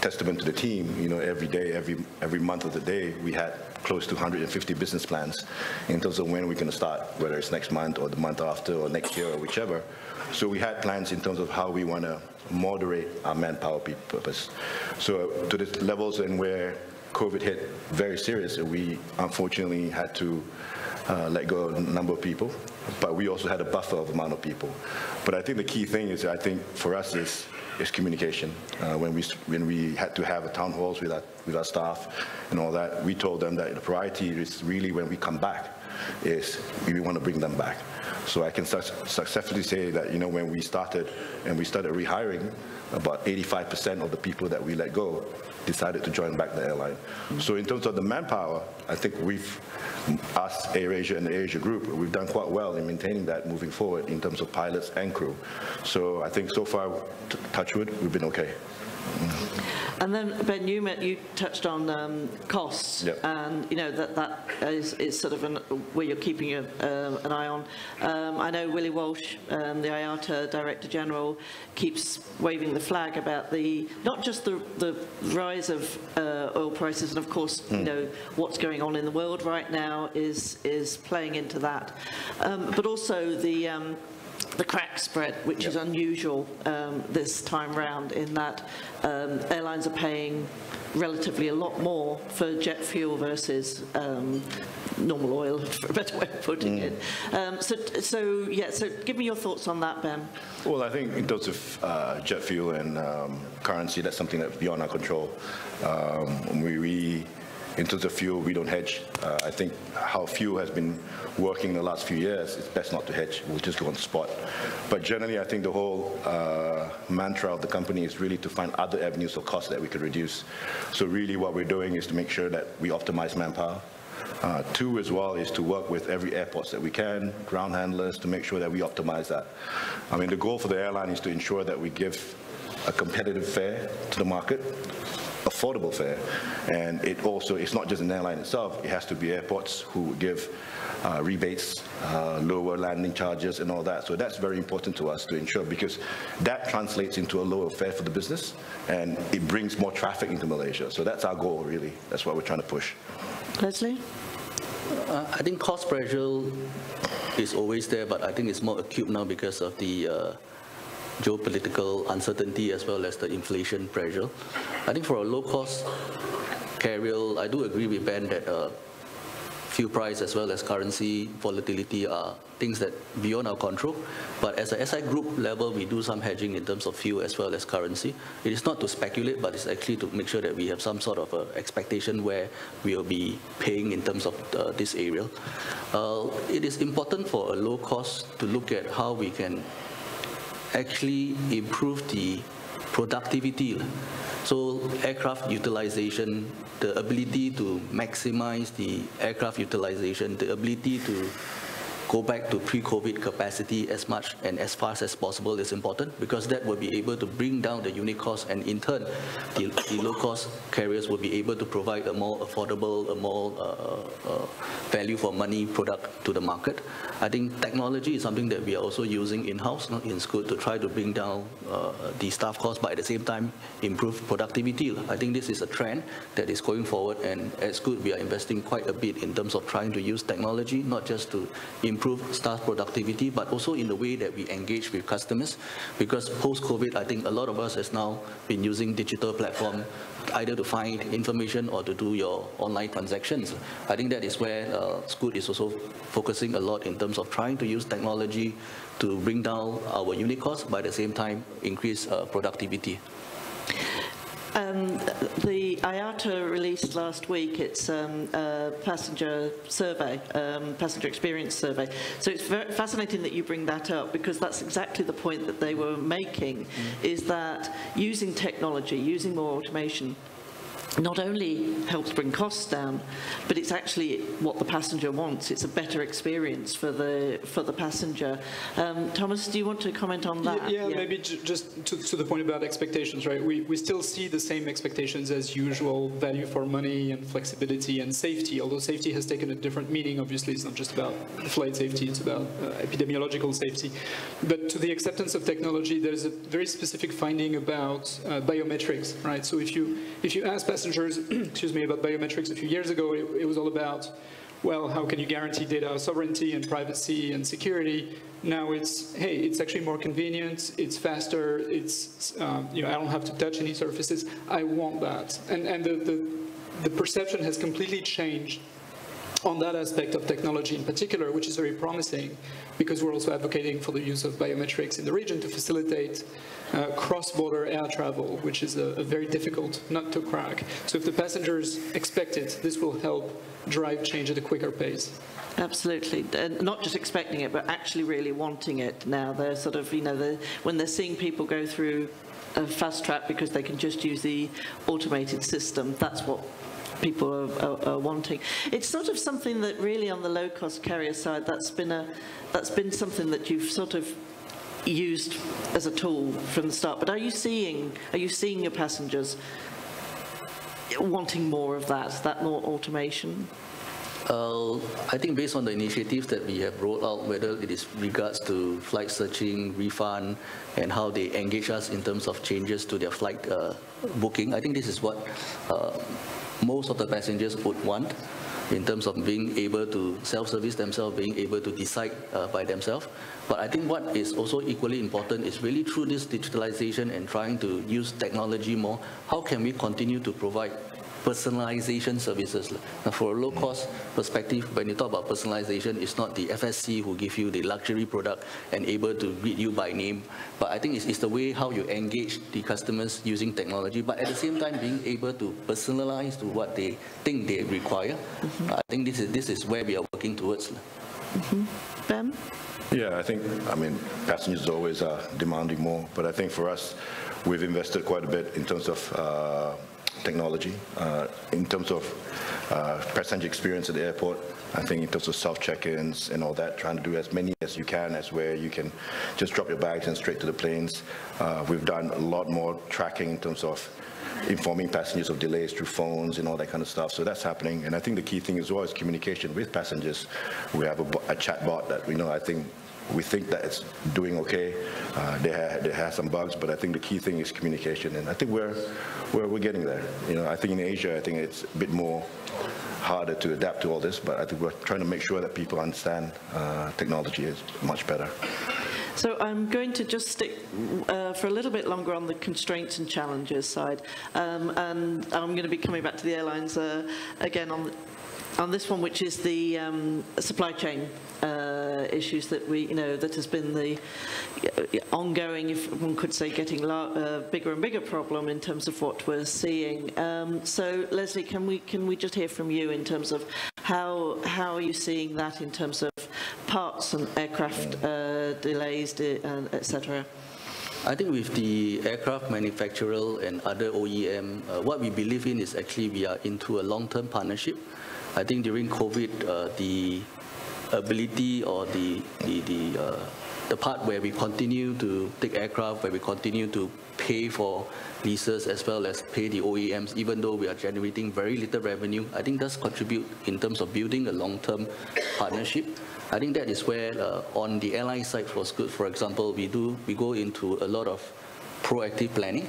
testament to the team, every day, every month of the day, we had close to 150 business plans in terms of when we're going to start, whether it's next month or the month after or next year or whichever. So we had plans in terms of how we want to moderate our manpower purpose. So to the levels in where COVID hit very serious, we unfortunately had to let go of a number of people, but we also had a buffer of amount of people. But I think the key thing is, I think for us is is communication. When we had to have town halls with our staff and all that, we told them that the priority is really when we come back, is we want to bring them back. So I can successfully say that, when we started rehiring, about 85% of the people that we let go decided to join back the airline. So in terms of the manpower, I think us, AirAsia and the AirAsia Group, we've done quite well in maintaining that moving forward in terms of pilots and crew. So I think so far, touch wood, we've been okay. And then, Ben, you touched on costs, yep. and that is sort of where you're keeping an eye on. I know Willie Walsh, the IATA Director General, keeps waving the flag about not just the rise of oil prices, and of course, what's going on in the world right now is playing into that, but also the crack spread, which is unusual this time round, in that airlines are paying relatively a lot more for jet fuel versus normal oil, for a better way of putting it. So give me your thoughts on that, Ben. Well, I think in terms of jet fuel and currency, that's something that's beyond our control. In terms of fuel, we don't hedge. I think how fuel has been working in the last few years, it's best not to hedge. We'll just go on spot. But generally, I think the whole mantra of the company is really to find other avenues of cost that we could reduce. So really what we're doing is to make sure that we optimize manpower. Two as well is to work with every airports that we can, ground handlers, to make sure that we optimize that. I mean, the goal for the airline is to ensure that we give a competitive fare to the market, affordable fare, and it's not just an airline itself, it has to be airports who give rebates, lower landing charges and all that. So that's very important to us to ensure, because that translates into a lower fare for the business and it brings more traffic into Malaysia. So that's our goal, really. That's what we're trying to push. Leslie? I think cost pressure is always there, but I think it's more acute now because of the geopolitical uncertainty as well as the inflation pressure. I think for a low-cost carrier, I do agree with Ben that fuel price as well as currency volatility are things that beyond our control. But as a SI group level, we do some hedging in terms of fuel as well as currency. It is not to speculate, but it's actually to make sure that we have some sort of expectation where we will be paying in terms of this area. It is important for a low cost to look at how we can actually improve the productivity. So aircraft utilization, the ability to maximize the aircraft utilization, the ability to go back to pre-COVID capacity as much and as fast as possible is important, because that will be able to bring down the unit cost, and in turn, the low-cost carriers will be able to provide a more affordable, a more value for money product to the market. I think technology is something that we are also using in-house, in Scoot, to try to bring down the staff cost, but at the same time improve productivity. I think this is a trend that is going forward, and at Scoot we are investing quite a bit in terms of trying to use technology, not just to improve staff productivity, but also in the way that we engage with customers. Because post-COVID, I think a lot of us has now been using digital platform either to find information or to do your online transactions. I think that is where Scoot is also focusing a lot in terms of trying to use technology to bring down our unit cost, but at the same time increase productivity. The IATA released last week its passenger survey, passenger experience survey. So it's very fascinating that you bring that up, because that's exactly the point that they were making, is that using technology, using more automation, not only helps bring costs down, but it's actually what the passenger wants. It's a better experience for the passenger. Thomas, do you want to comment on that? Yeah. Maybe just to the point about expectations, right? We still see the same expectations as usual: value for money and flexibility and safety. Although safety has taken a different meaning. Obviously, it's not just about flight safety; it's about epidemiological safety. But to the acceptance of technology, there's a very specific finding about biometrics, right? So if you ask passengers, excuse me, about biometrics a few years ago, it was all about, well, how can you guarantee data sovereignty and privacy and security? Now it's, hey, it's actually more convenient, it's faster, it's, I don't have to touch any surfaces. I want that. And the perception has completely changed on that aspect of technology in particular, which is very promising, because we're also advocating for the use of biometrics in the region to facilitate cross-border air travel, which is a very difficult nut to crack. So if the passengers expect it, this will help drive change at a quicker pace. Absolutely, not just expecting it, but actually really wanting it now. They're sort of, you know, when they're seeing people go through a fast track because they can just use the automated system, that's what people are wanting. It's sort of something that really on the low-cost carrier side, that's been something that you've sort of used as a tool from the start. But are you seeing your passengers wanting more of that more automation? I think based on the initiatives that we have rolled out, whether it is regards to flight searching, refund, and how they engage us in terms of changes to their flight booking, I think this is what most of the passengers would want, in terms of being able to self-service themselves, being able to decide by themselves. But I think what is also equally important is really through this digitalization and trying to use technology more, how can we continue to provide personalization services. Now, for a low-cost perspective, when you talk about personalization, it's not the FSC who give you the luxury product and able to greet you by name, but I think it's the way how you engage the customers using technology, but at the same time being able to personalize to what they think they require. I think this is where we are working towards. Ben? Yeah, I mean, passengers always are demanding more, but I think for us, we've invested quite a bit in terms of technology, in terms of passenger experience at the airport. I think in terms of self-check-ins and all that, trying to do as many as you can, as where you can just drop your bags and straight to the planes. We've done a lot more tracking in terms of informing passengers of delays through phones and all that kind of stuff. So that's happening. And I think the key thing as well is communication with passengers. We have a chat bot that we think that it's doing okay. They have some bugs, but I think the key thing is communication, and I think we're getting there. You know, I think in Asia, I think it's a bit more harder to adapt to all this, but I think we're trying to make sure that people understand technology is much better. So I'm going to just stick for a little bit longer on the constraints and challenges side, and I'm going to be coming back to the airlines again on this one, which is the supply chain issues that that has been the ongoing, if one could say, getting bigger and bigger problem in terms of what we're seeing. So Leslie, can we just hear from you in terms of how are you seeing that in terms of parts and aircraft delays, etc.? I think with the aircraft manufacturer and other OEM, what we believe in is actually we are into a long-term partnership. I think during COVID, the ability or the part where we continue to take aircraft, where we continue to pay for leases as well as pay the OEMs, even though we are generating very little revenue, I think does contribute in terms of building a long-term partnership. I think that is where on the airline side was good. For example, we go into a lot of proactive planning,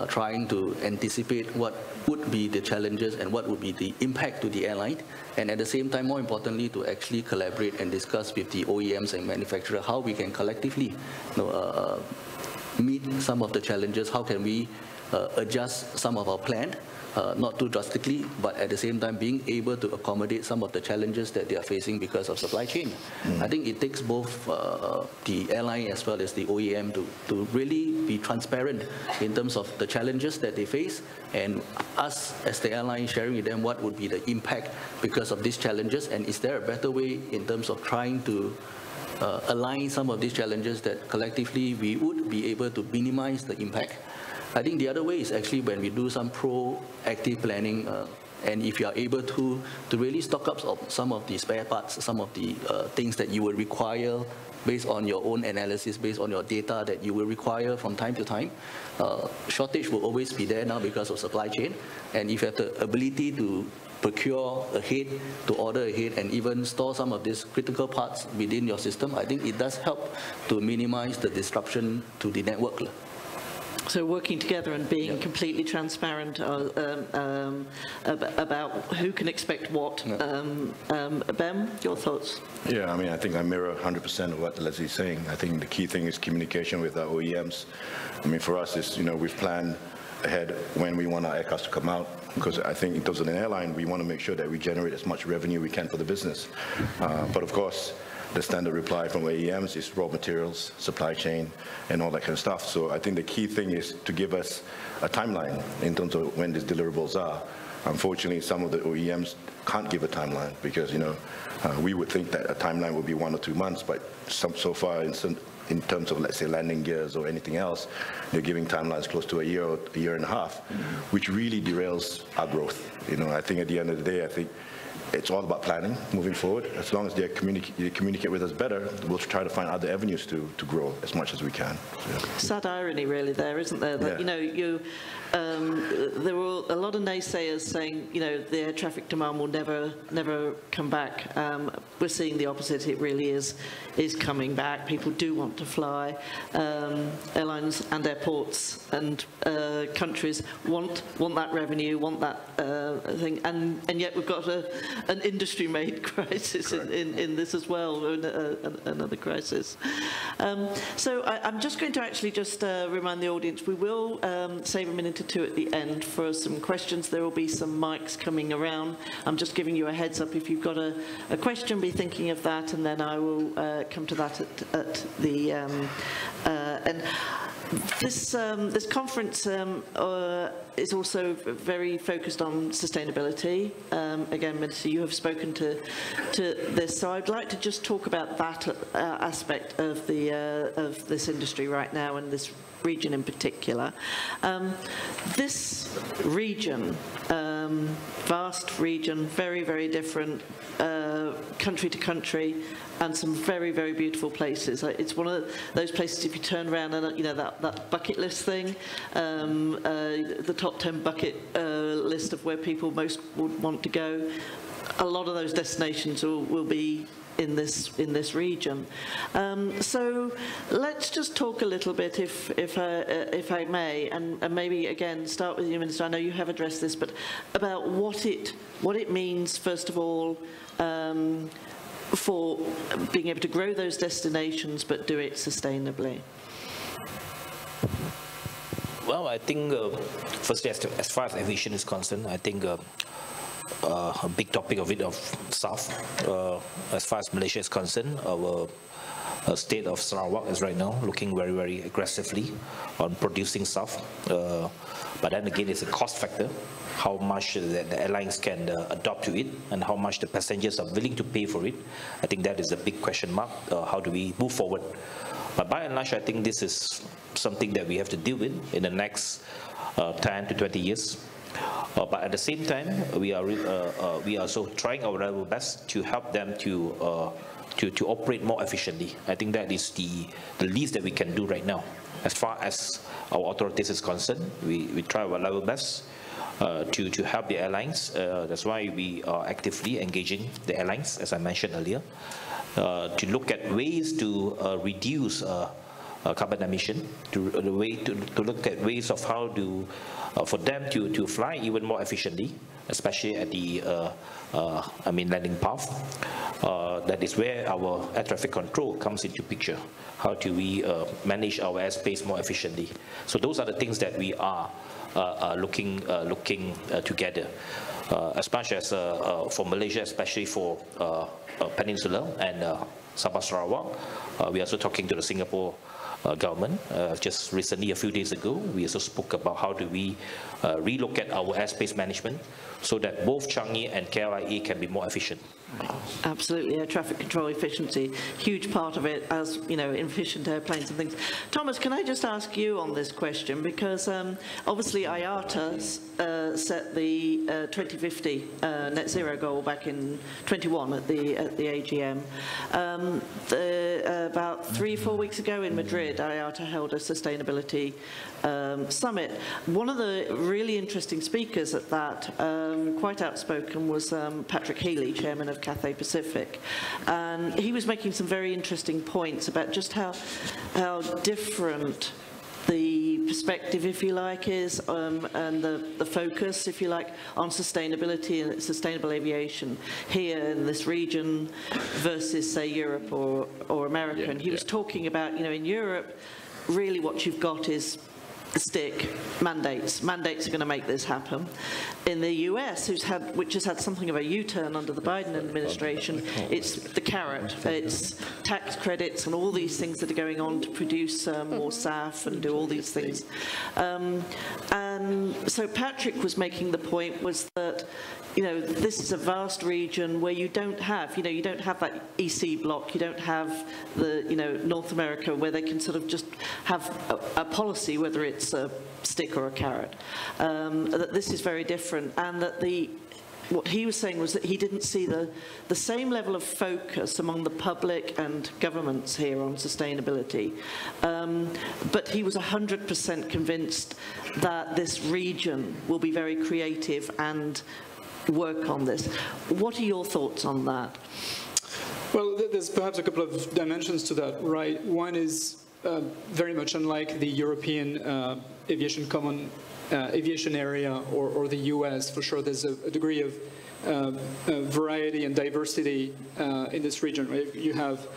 trying to anticipate what would be the challenges and what would be the impact to the airline, and at the same time, more importantly, to actually collaborate and discuss with the OEMs and manufacturers how we can collectively meet some of the challenges, how can we adjust some of our plan, not too drastically, but at the same time being able to accommodate some of the challenges that they are facing because of supply chain. I think it takes both the airline as well as the OEM to really be transparent in terms of the challenges that they face, and us as the airline sharing with them what would be the impact because of these challenges, and is there a better way in terms of trying to align some of these challenges that collectively we would be able to minimize the impact. I think the other way is actually when we do some proactive planning, and if you are able to really stock up some of the spare parts, some of the things that you will require based on your own analysis, based on your data that you will require from time to time. Shortage will always be there now because of supply chain, and if you have the ability to procure ahead, to order ahead, and even store some of these critical parts within your system, I think it does help to minimize the disruption to the network. So working together and being completely transparent about who can expect what. Ben, your thoughts? Yeah, I mean, I think I mirror 100% of what Leslie's saying. I think the key thing is communication with our OEMs. I mean, for us, we've planned ahead when we want our aircraft to come out, because I think in terms of an airline, we want to make sure that we generate as much revenue we can for the business. But of course, the standard reply from AEMs is raw materials, supply chain, and all that kind of stuff. So I think the key thing is to give us a timeline in terms of when these deliverables are. Unfortunately, some of the OEMs can't give a timeline because, we would think that a timeline would be 1 or 2 months, but so far in terms of, let's say, landing gears or anything else, they're giving timelines close to a year or a year and a half, which really derails our growth. I think at the end of the day, I think it's all about planning moving forward. As long as they communicate with us better, we'll try to find other avenues to grow as much as we can. Yeah. Sad irony, really, there, isn't there? That, Yeah. There were a lot of naysayers saying, the air traffic demand will never come back. We're seeing the opposite. It really is coming back. People do want to fly. Airlines and airports and countries want that revenue, want that thing, and yet we've got an industry-made crisis in this as well, another crisis. So I'm just going to actually just remind the audience, we will save a minute or two at the end for some questions. There will be some mics coming around. I'm just giving you a heads up. If you've got a question, be thinking of that, and then I will come to that at the end. This conference is also very focused on sustainability. Again, Minister, you have spoken to this, so I'd like to just talk about that aspect of this industry right now and this region in particular. This region, vast region, very, very different country to country, and some very, very beautiful places. It's one of those places, if you turn around and that bucket list thing, the top 10 bucket list of where people most would want to go, a lot of those destinations will be in this region. So let's just talk a little bit, if I may, and maybe again start with you, Minister. I know you have addressed this, but about what it means, first of all, for being able to grow those destinations but do it sustainably. Well, I think firstly, as far as aviation is concerned, I think a big topic of SAF. As far as Malaysia is concerned, our state of Sarawak is right now looking very, very aggressively on producing SAF. But then again, it's a cost factor, how much the airlines can adopt to it and how much the passengers are willing to pay for it. I think that is a big question mark. How do we move forward? But by and large, I think this is something that we have to deal with in the next 10 to 20 years. But at the same time, we are also trying our level best to help them to operate more efficiently. I think that is the least that we can do right now. As far as our authorities is concerned, we try our level best to help the airlines. That's why we are actively engaging the airlines, as I mentioned earlier, to look at ways to reduce carbon emission, to look at ways of how to for them to fly even more efficiently, especially at the landing path. That is where our air traffic control comes into picture. How do we manage our airspace more efficiently? So those are the things that we are looking together. As much as for Malaysia, especially for Peninsula and Sabah Sarawak, we are also talking to the Singapore government. Just recently, a few days ago, we also spoke about how do we relook at our airspace management so that both Changi and KLIA can be more efficient. Absolutely, air traffic control efficiency, huge part of it, as efficient airplanes and things. Thomas, can I just ask you on this question, because obviously IATA set the 2050 net zero goal back in 21 at the AGM. About 3-4 weeks ago in Madrid, IATA held a sustainability summit. One of the really interesting speakers at that, quite outspoken, was Patrick Healy, chairman of Cathay Pacific, and he was making some very interesting points about just how different the perspective, if you like, is, and the focus, if you like, on sustainability and sustainable aviation here in this region versus, say, Europe or America. And he was talking about, in Europe, really what you've got is stick mandates. Mandates are going to make this happen. In the US, which has had something of a U-turn under the Biden administration, it's the carrot. It's tax credits and all these things that are going on to produce more SAF and do all these things. And so Patrick was making the point was that, you know, this is a vast region where you don't have, you don't have that EC bloc, you don't have the, North America where they can sort of just have a policy, whether it's a stick or a carrot. That this is very different, and that what he was saying was that he didn't see the same level of focus among the public and governments here on sustainability. But he was 100% convinced that this region will be very creative and work on this. What are your thoughts on that? Well, there's perhaps a couple of dimensions to that, right? One is very much unlike the European aviation common aviation area or the US. For sure, there's a degree of variety and diversity in this region, right? You have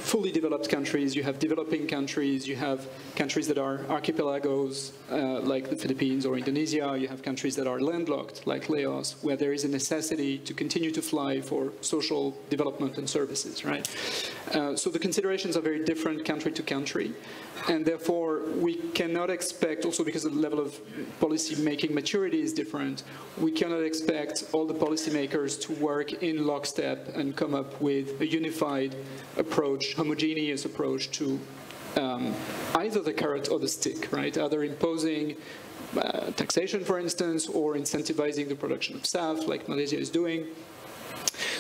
fully developed countries, you have developing countries, you have countries that are archipelagos like the Philippines or Indonesia, you have countries that are landlocked like Laos, where there is a necessity to continue to fly for social development and services, right? So the considerations are very different country to country, and therefore we cannot expect, also because the level of policy-making maturity is different, we cannot expect all the policymakers to work in lockstep and come up with a unified approach, homogeneous approach to either the carrot or the stick, right? Either imposing taxation, for instance, or incentivizing the production of SAF, like Malaysia is doing.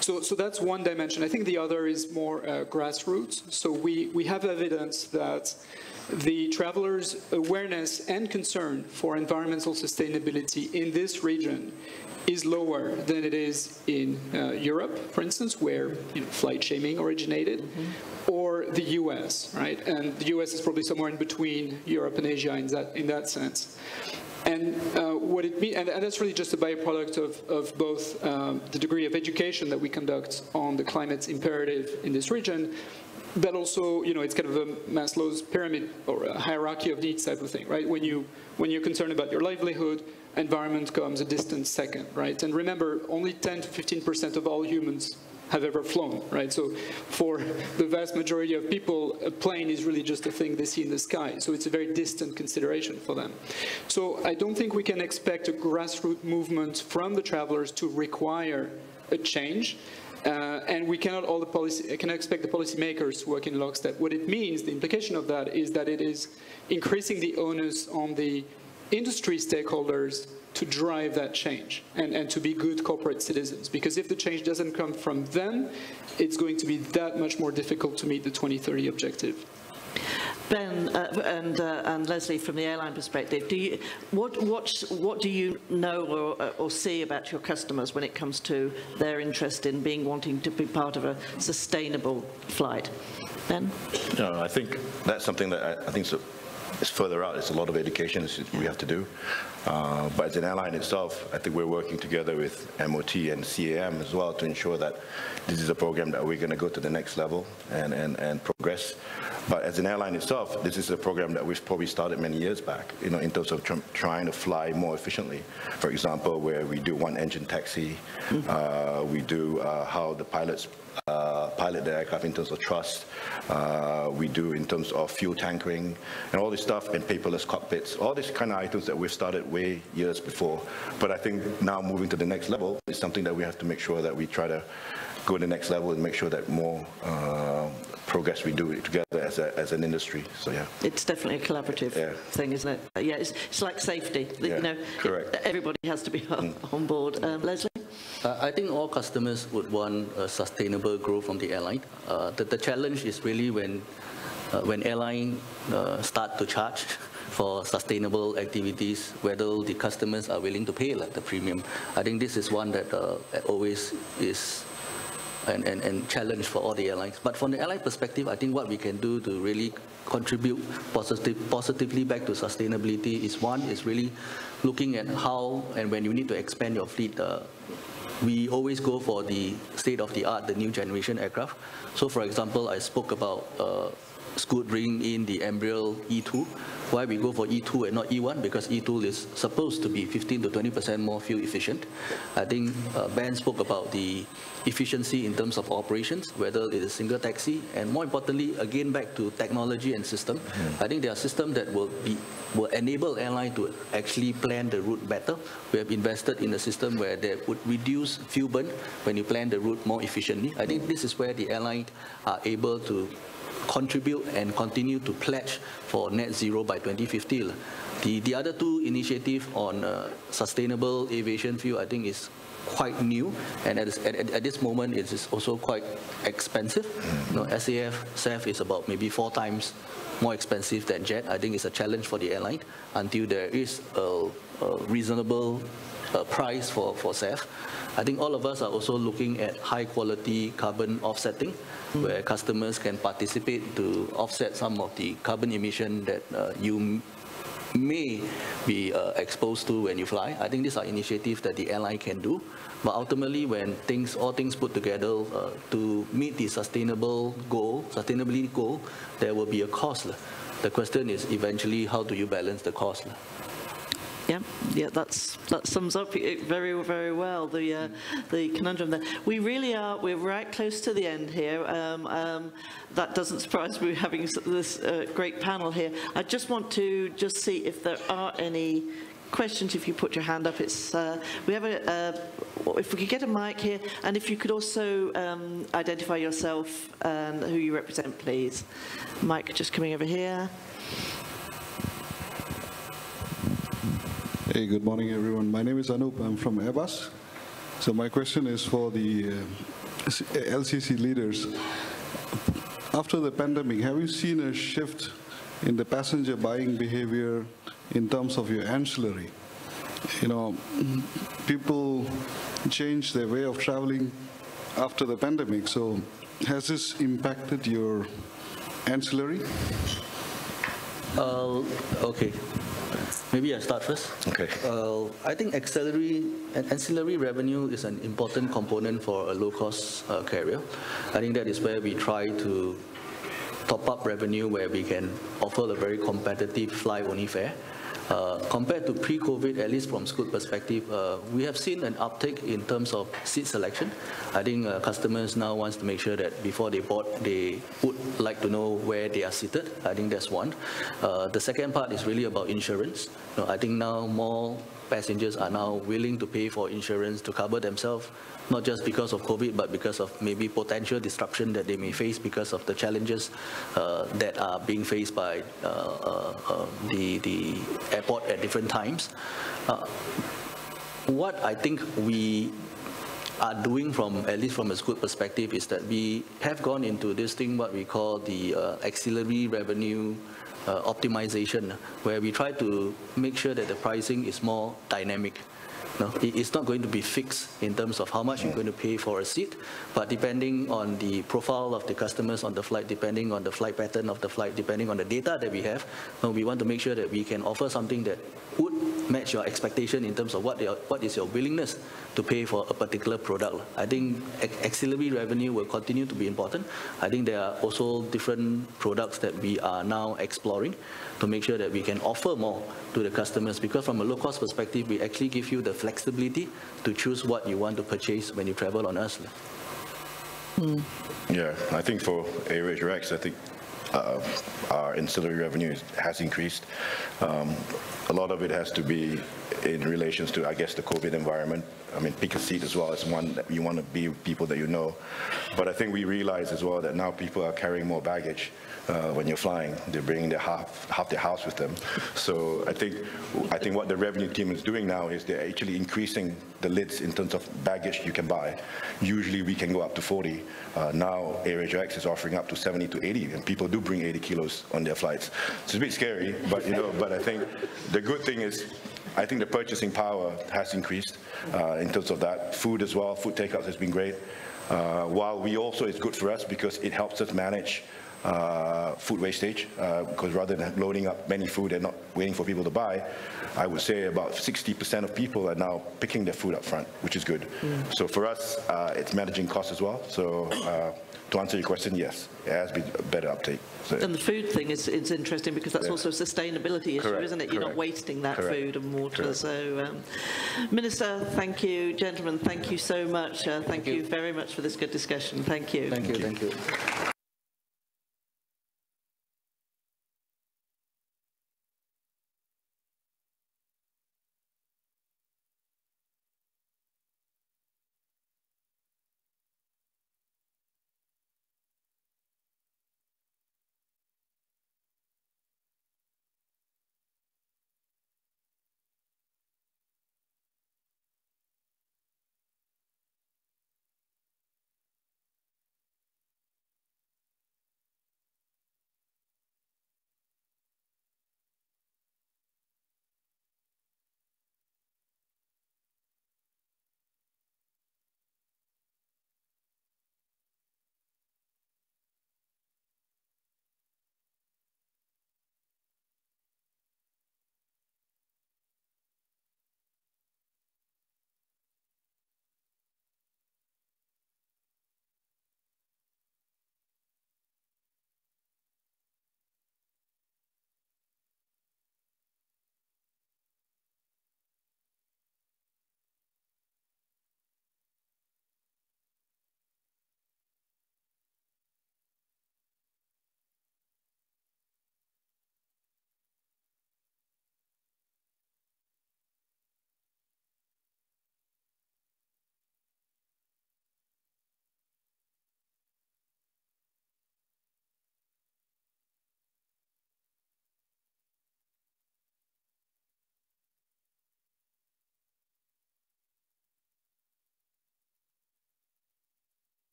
So that's one dimension. I think the other is more grassroots. So we have evidence that the travelers' awareness and concern for environmental sustainability in this region is lower than it is in Europe, for instance, where flight shaming originated, or the US, right? And the US is probably somewhere in between Europe and Asia in that sense. And what it means, and that's really just a byproduct of both the degree of education that we conduct on the climate imperative in this region, but also, it's kind of a Maslow's pyramid or a hierarchy of needs type of thing, right? When you're concerned about your livelihood, environment comes a distant second, right? And remember, only 10 to 15% of all humans have ever flown, right? So for the vast majority of people, a plane is really just a thing they see in the sky. So it's a very distant consideration for them. So I don't think we can expect a grassroots movement from the travelers to require a change. And we cannot expect the policymakers to work in lockstep. What it means, the implication of that is that it is increasing the onus on the industry stakeholders to drive that change and to be good corporate citizens. Because if the change doesn't come from them, it's going to be that much more difficult to meet the 2030 objective. Ben and Leslie, from the airline perspective, what do you know or see about your customers when it comes to their interest in wanting to be part of a sustainable flight? Ben? No, I think that's something that I think it's further out. It's a lot of education we have to do. But as an airline itself, I think we're working together with MOT and CAM as well to ensure that this is a program that we're going to go to the next level and progress. But as an airline itself, this is a program that we've probably started many years back, in terms of trying to fly more efficiently. For example, where we do one-engine taxi, we do how the pilots pilot the aircraft in terms of trust, we do in terms of fuel tankering, and all this stuff, and paperless cockpits, all these kind of items that we've started way years before. But I think now moving to the next level is something that we have to make sure that we try to go to the next level and make sure that more progress we do it together as an industry. So yeah, it's definitely a collaborative thing, isn't it? Yeah, it's like safety. Correct. Everybody has to be on board. Leslie? I think all customers would want a sustainable growth from the airline. The challenge is really when airlines start to charge for sustainable activities, whether the customers are willing to pay the premium. I think this is one that always is and challenge for all the airlines. But from the airline perspective, I think what we can do to really contribute positively back to sustainability is, one, is really looking at how and when you need to expand your fleet, we always go for the state-of-the-art, the new generation aircraft. So for example, I spoke about Scoot bringing in the Embraer E2. Why we go for E2 and not E1? Because E2 is supposed to be 15 to 20% more fuel efficient. I think Ben spoke about the efficiency in terms of operations, whether it is single taxi, and more importantly, again back to technology and system. I think there are systems that will enable airline to actually plan the route better. We have invested in a system where they would reduce fuel burn when you plan the route more efficiently. I think this is where the airline are able to contribute and continue to pledge for net zero by 2050. The other two initiatives on sustainable aviation fuel, I think, is quite new, and at this moment it is also quite expensive. SAF is about maybe 4 times more expensive than jet. I think it's a challenge for the airline until there is a reasonable price for SAF. I think all of us are also looking at high quality carbon offsetting, where customers can participate to offset some of the carbon emission that you may be exposed to when you fly. I think these are initiatives that the airline can do. But ultimately, when all things put together to meet the sustainability goal, there will be a cost. The question is eventually, how do you balance the cost? Yeah, that sums up it very, very well, the conundrum there. We're right close to the end here. That doesn't surprise me, having this great panel here. I just want to see if there are any questions. If you put your hand up, we have if we could get a mic here, and if you could also identify yourself and who you represent, please. Mic just coming over here. Hey, good morning, everyone. My name is Anup. I'm from Airbus. So my question is for the LCC leaders. After the pandemic, have you seen a shift in the passenger buying behavior in terms of your ancillary? People change their way of traveling after the pandemic. So has this impacted your ancillary? Okay. Maybe I start first. Okay. I think ancillary revenue is an important component for a low-cost carrier. I think that is where we try to top up revenue, where we can offer a very competitive fly-only fare. Compared to pre-COVID, at least from Scoot perspective, we have seen an uptick in terms of seat selection. I think customers now want to make sure that before they board, they would like to know where they are seated. I think that's one. The second part is really about insurance. I think now more passengers are now willing to pay for insurance to cover themselves, not just because of COVID, but because of maybe potential disruption that they may face because of the challenges that are being faced by the airport at different times. What I think we are doing, at least from a Scoot perspective, is that we have gone into this thing, what we call the auxiliary revenue optimization, where we try to make sure that the pricing is more dynamic. No, it's not going to be fixed in terms of how much you're going to pay for a seat, but depending on the profile of the customers on the flight, depending on the flight pattern of the flight, depending on the data that we have, we want to make sure that we can offer something that would match your expectation in terms of what is your willingness to pay for a particular product. I think auxiliary revenue will continue to be important. I think there are also different products that we are now exploring to make sure that we can offer more to the customers, because from a low-cost perspective, we actually give you the flexibility to choose what you want to purchase when you travel on us. Yeah, I think for AWANI, I think our ancillary revenue has increased. A lot of it has to be in relations to, I guess, the COVID environment. I mean, pick a seat as well as one that you want to be people that you know. But I think we realize as well that now people are carrying more baggage when you're flying. They're bringing half their house with them. So I think what the revenue team is doing now is they're actually increasing the lids in terms of baggage you can buy. Usually we can go up to 40. Now AWANI is offering up to 70 to 80, and people do bring 80 kilos on their flights. It's a bit scary, but but I think the good thing is, I think the purchasing power has increased in terms of that. Food as well, food takeouts has been great. While it's good for us because it helps us manage food wastage, because rather than loading up many food and not waiting for people to buy, I would say about 60% of people are now picking their food up front, which is good. So for us, it's managing costs as well. So to answer your question, yes, it has been a better uptake. So, and the food thing is interesting because that's yeah. also a sustainability issue, Correct, isn't it? You're not wasting that correct, food and water. correct. So, Minister, thank you. Gentlemen, thank you so much. Thank you very much for this good discussion. Thank you. Thank you.